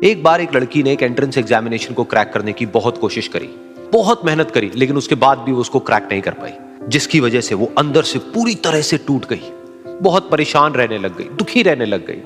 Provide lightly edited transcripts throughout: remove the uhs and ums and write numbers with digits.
एक बार एक लड़की ने एक एंट्रेंस एग्जामिनेशन को क्रैक करने की बहुत कोशिश करी, बहुत मेहनत करी, लेकिन उसके बाद भी वो उसको क्रैक नहीं कर पाई, जिसकी वजह से वो अंदर से पूरी तरह से टूट गई, बहुत परेशान रहने लग गई, दुखी रहने लग गई।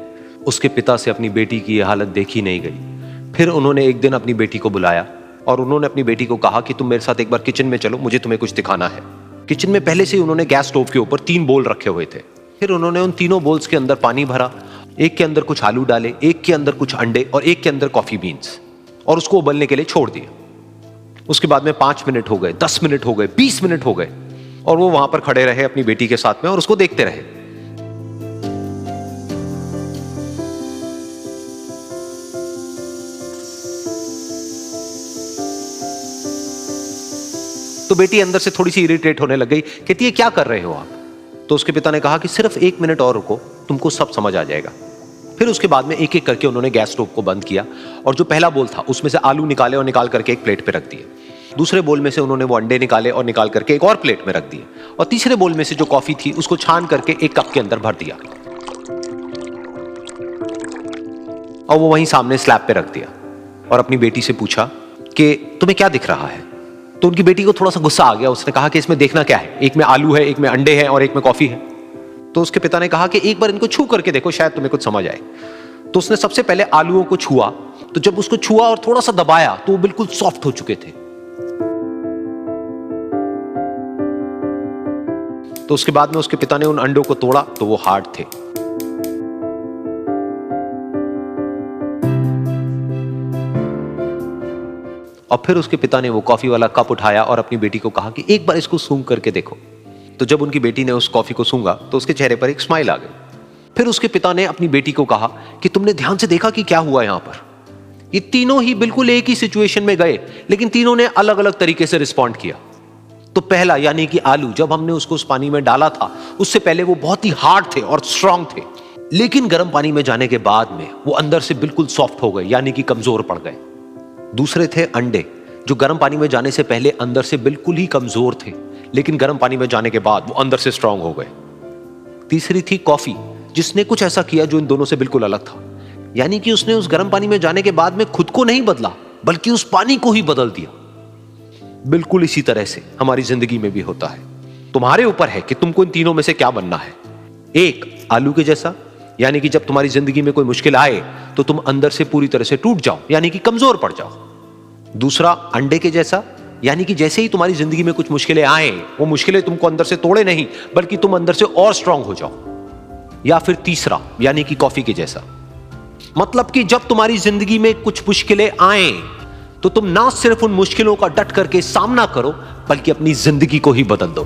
उसके पिता से अपनी बेटी की यह हालत देखी नहीं गई। फिर उन्होंने एक दिन अपनी बेटी को बुलाया और उन्होंने अपनी बेटी को कहा कि तुम मेरे साथ एक बार किचन में चलो, मुझे तुम्हें कुछ दिखाना है। किचन में पहले से ही उन्होंने गैस स्टोव के ऊपर 3 बोल रखे हुए थे। फिर उन्होंने उन तीनों बोल्स के अंदर पानी भरा, एक के अंदर कुछ आलू डाले, एक के अंदर कुछ अंडे और एक के अंदर कॉफी बीन्स, और उसको उबलने के लिए छोड़ दिया। उसके बाद में 5 मिनट हो गए, 10 मिनट हो गए, 20 मिनट हो गए, और वो वहां पर खड़े रहे अपनी बेटी के साथ में और उसको देखते रहे। तो बेटी अंदर से थोड़ी सी इरिटेट होने लग गई, कहती है क्या कर रहे हो आप? तो उसके पिता ने कहा कि सिर्फ 1 मिनट और रुको, तुमको सब समझ आ जाएगा। फिर उसके बाद में एक एक करके उन्होंने गैस स्टोव को बंद किया और जो पहला बोल था उसमें से आलू निकाले और निकाल करके एक प्लेट पे रख दिए। दूसरे बोल में से उन्होंने वो अंडे निकाले और निकाल करके एक और प्लेट में रख दिए, और तीसरे बोल में से जो कॉफी थी उसको छान करके एक कप के अंदर भर दिया और वो वहीं सामने स्लैब पे रख दिया और अपनी बेटी से पूछा कि तुम्हें क्या दिख रहा है? तो उनकी बेटी को थोड़ा सा गुस्सा आ गया। उसने कहा कि इसमें देखना क्या है, एक में आलू है, एक में अंडे हैं और एक में कॉफी है। तो उसके पिता ने कहा कि एक बार इनको छू करके देखो, शायद तुम्हें कुछ समझ आए। तो उसने सबसे पहले आलूओं को छुआ, तो जब उसको छुआ और थोड़ा सा दबाया तो वो बिल्कुल सॉफ्ट हो चुके थे। तो उसके बाद में उसके पिता ने उन अंडों को तोड़ा तो वो हार्ड थे। और फिर उसके पिता ने वो कॉफी वाला कप उठाया और अपनी बेटी को कहा कि एक बार इसको सूंघ करके देखो। तो जब उनकी बेटी ने उस कॉफी को सूंघा तो उसके चेहरे पर एक स्माइल आ गई। फिर उसके पिता ने अपनी बेटी को कहा कि तुमने ध्यान से देखा कि क्या हुआ यहां पर? ये तीनों ही बिल्कुल एक ही सिचुएशन में गए, लेकिन तीनों ने अलग अलग तरीके से रिस्पॉन्ड किया। तो पहला यानी कि आलू, जब हमने उसको उस पानी में डाला था उससे पहले वो बहुत ही हार्ड थे और स्ट्रांग थे, लेकिन गर्म पानी में जाने के बाद में वो अंदर से बिल्कुल सॉफ्ट हो गए, यानी कि कमजोर पड़ गए। दूसरे थे अंडे, जो गर्म पानी में जाने से पहले अंदर से बिल्कुल ही कमजोर थे, लेकिन गर्म पानी में जाने के बाद वो अंदर से स्ट्रांग हो गए। तीसरी थी कॉफी, जिसने कुछ ऐसा किया जो इन दोनों से बिल्कुल अलग था, यानी कि उसने उस गर्म पानी में जाने के बाद में खुद को नहीं बदला, बल्कि उस पानी को ही बदल दिया। बिल्कुल इसी तरह से हमारी जिंदगी में भी होता है। तुम्हारे ऊपर है कि तुमको इन तीनों में से क्या बनना है। एक, आलू के जैसा, यानी कि जब तुम्हारी जिंदगी में कोई मुश्किल आए तो तुम अंदर से पूरी तरह से टूट जाओ, यानी कि कमजोर पड़ जाओ। दूसरा, अंडे के जैसा, यानी कि जैसे ही तुम्हारी जिंदगी में कुछ मुश्किलें आए, वो मुश्किलें तुमको अंदर से तोड़े नहीं, बल्कि तुम अंदर से और स्ट्रांग हो जाओ। या फिर तीसरा, यानी कि कॉफी के जैसा, मतलब कि जब तुम्हारी जिंदगी में कुछ मुश्किलें आए तो तुम ना सिर्फ उन मुश्किलों का डट करके सामना करो, बल्कि अपनी जिंदगी को ही बदल दो।